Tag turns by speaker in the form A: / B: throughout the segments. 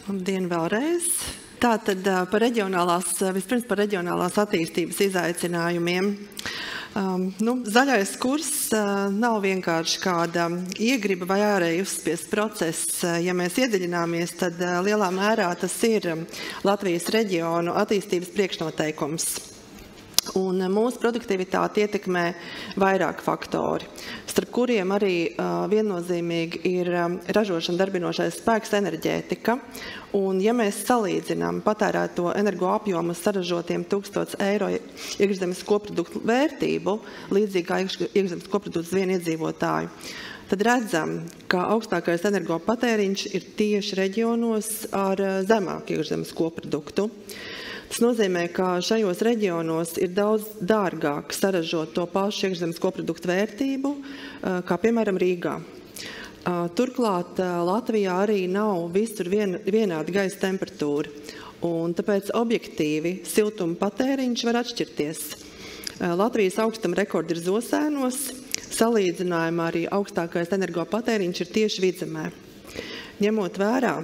A: Labdien vēlreiz. Tātad vispirms par reģionālās attīstības izaicinājumiem. Zaļais kurs nav vienkārši kāda iegriba vai ārēji uzspiest process. Ja mēs iedziļināmies, tad lielā mērā tas ir Latvijas reģionu attīstības priekšnoteikums. Un mūsu produktivitāti ietekmē vairāk faktori, starp kuriem arī viennozīmīgi ir ražošana darbinošais spēks enerģētika. Un ja mēs salīdzinām patērēto energoapjomu saražotiem 1000 eiro iekšzemes koproduktu vērtību, līdzīgi kā iekšzemes koprodukts uz vienu iedzīvotāju, tad redzam, ka augstākais energopatēriņš ir tieši reģionos ar zemāku iekšzemes koproduktu. Tas nozīmē, ka šajos reģionos ir daudz dārgāk saražot to pašu iekšzemes koproduktu vērtību, kā piemēram Rīgā. Turklāt Latvijā arī nav visur vienāda gaisa temperatūra, un tāpēc objektīvi siltuma patēriņš var atšķirties. Latvijas augstuma rekordi ir Zosēnos, salīdzinājumā arī augstākais energopatēriņš ir tieši Vidzemē. Ņemot vērā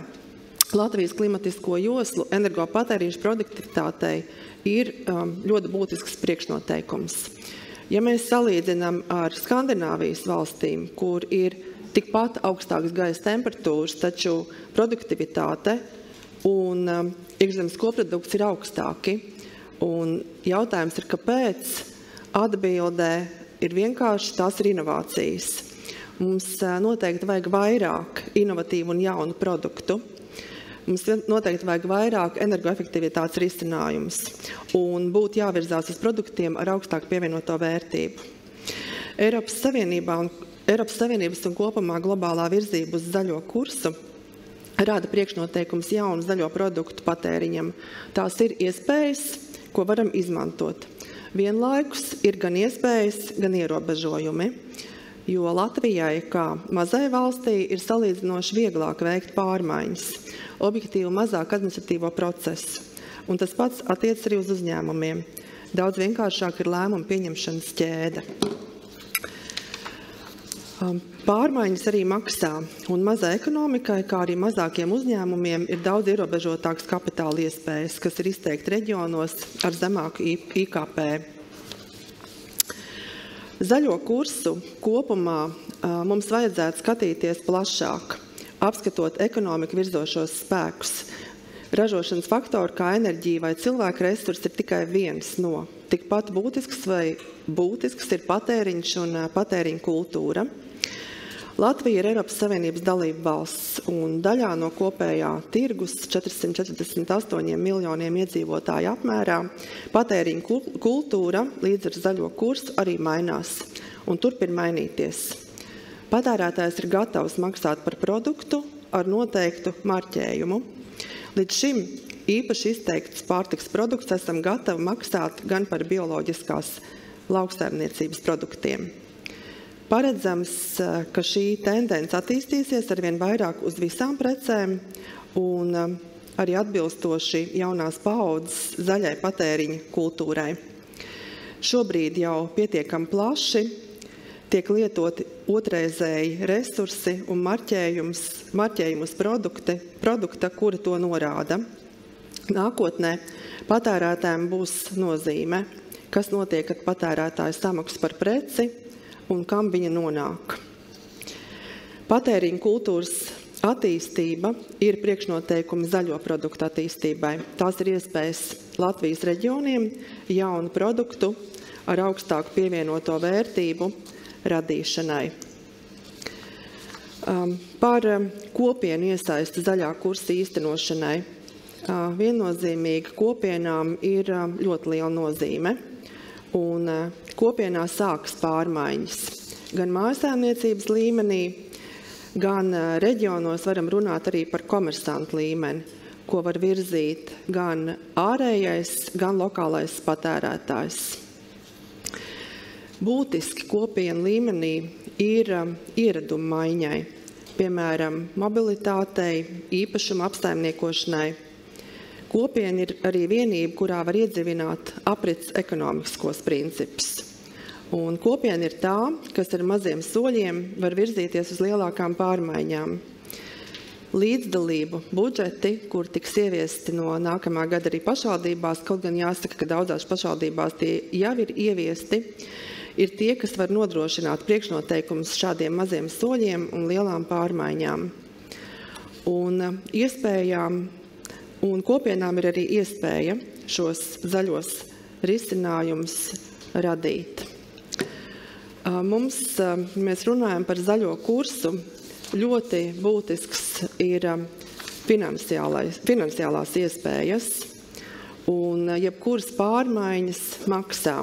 A: Latvijas klimatisko joslu, energopatēriņš produktivitātei ir ļoti būtisks priekšnoteikums. Ja mēs salīdzinām ar Skandināvijas valstīm, kur ir tikpat augstākas gaisa temperatūras, taču produktivitāte un iekšzemes koprodukts ir augstāki. Un jautājums ir, kāpēc? Atbildē ir vienkārši tās ir inovācijas. Mums noteikti vajag vairāk inovatīvu un jaunu produktu. Mums noteikti vajag vairāk energoefektivitātes risinājumus un būtu jāvirzās uz produktiem ar augstāku pievienoto vērtību. Eiropas Savienības un kopumā globālā virzība uz zaļo kursu rada priekšnoteikums jaunu zaļo produktu patēriņam. Tās ir iespējas, ko varam izmantot. Vienlaikus ir gan iespējas, gan ierobežojumi, jo Latvijai, kā mazai valstī, ir salīdzinoši vieglāk veikt pārmaiņas, objektīvi mazāk administratīvo procesu, un tas pats attiec arī uz uzņēmumiem. Daudz vienkāršāk ir lēmumu pieņemšanas ķēde. Pārmaiņas arī maksā, un mazai ekonomikai, kā arī mazākiem uzņēmumiem, ir daudz ierobežotāks kapitāla iespējas, kas ir izteikti reģionos ar zemāku IKP. Zaļo kursu kopumā mums vajadzētu skatīties plašāk, apskatot ekonomiku virzošos spēkus. Ražošanas faktori kā enerģija vai cilvēka resursi ir tikai viens no. Tikpat būtisks ir patēriņš un patēriņa kultūra. Latvija ir Eiropas Savienības dalība valsts, un daļā no kopējā tirgus 448 miljoniem iedzīvotāju apmērā patēriņa kultūra līdz ar zaļo kursu arī mainās un turpina mainīties. Patērētājs ir gatavs maksāt par produktu ar noteiktu marķējumu. Līdz šim īpaši izteikts pārtikas produkts esam gatavi maksāt gan par bioloģiskās lauksaimniecības produktiem. Paredzams, ka šī tendence attīstīsies arvien vairāk uz visām precēm un arī atbilstoši jaunās paaudzes zaļai patēriņa kultūrai. Šobrīd jau pietiekami plaši tiek lietoti otrreizēji resursi un marķējumus produkta, kura to norāda. Nākotnē patērētājiem būs nozīme, kas notiek, kad patērētājs samaksā par preci un kam viņa nonāk. Patēriņa kultūras attīstība ir priekšnoteikumi zaļo produktu attīstībai. Tās ir iespējas Latvijas reģioniem jaunu produktu ar augstāku pievienoto vērtību radīšanai. Par kopienu iesaisti zaļā kursa īstenošanai. Viennozīmīgi kopienām ir ļoti liela nozīme, un kopienā sākas pārmaiņas. Gan mājasēmniecības līmenī, gan reģionos varam runāt arī par komersantu līmeni, ko var virzīt gan ārējais, gan lokālais patērētājs. Būtiski kopienu līmenī ir ieradumu maiņai, piemēram, mobilitātei, īpašuma apsaimniekošanai. Kopiena ir arī vienība, kurā var iedzīvināt aprits ekonomiskos principus. Un kopiena ir tā, kas ar maziem soļiem var virzīties uz lielākām pārmaiņām. līdzdalību budžeti, kur tiks ieviesti no nākamā gada arī pašvaldībās, kaut gan jāsaka, ka daudzās pašvaldībās tie jau ir ieviesti, ir tie, kas var nodrošināt priekšnoteikumus šādiem maziem soļiem un lielām pārmaiņām. Un iespējām un kopienām ir arī iespēja šos zaļos risinājumus radīt. Mēs runājam par zaļo kursu, ļoti būtisks ir finansiālās iespējas, un jebkuras pārmaiņas maksā.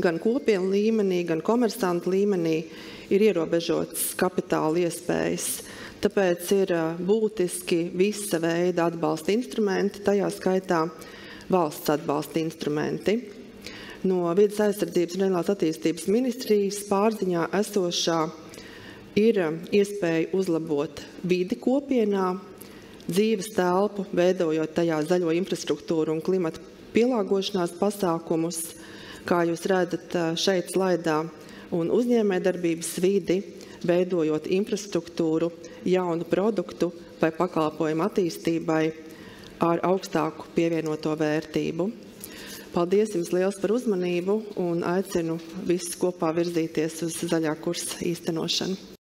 A: Gan kopienu līmenī, gan komersantu līmenī ir ierobežotas kapitāla iespējas. Tāpēc ir būtiski visa veida atbalsta instrumenti, tajā skaitā valsts atbalsta instrumenti. No Vides aizsardzības un reģionālās attīstības ministrijas pārziņā esošā ir iespēja uzlabot vidi kopienā, dzīves telpu, veidojot tajā zaļo infrastruktūru un klimata pielāgošanās pasākumus, kā jūs redzat šeit slaidā, un uzņēmējdarbības vidi, veidojot infrastruktūru, jaunu produktu vai pakalpojumu attīstībai ar augstāku pievienoto vērtību. Paldies jums liels par uzmanību un aicinu visus kopā virzīties uz zaļā kursa īstenošanu.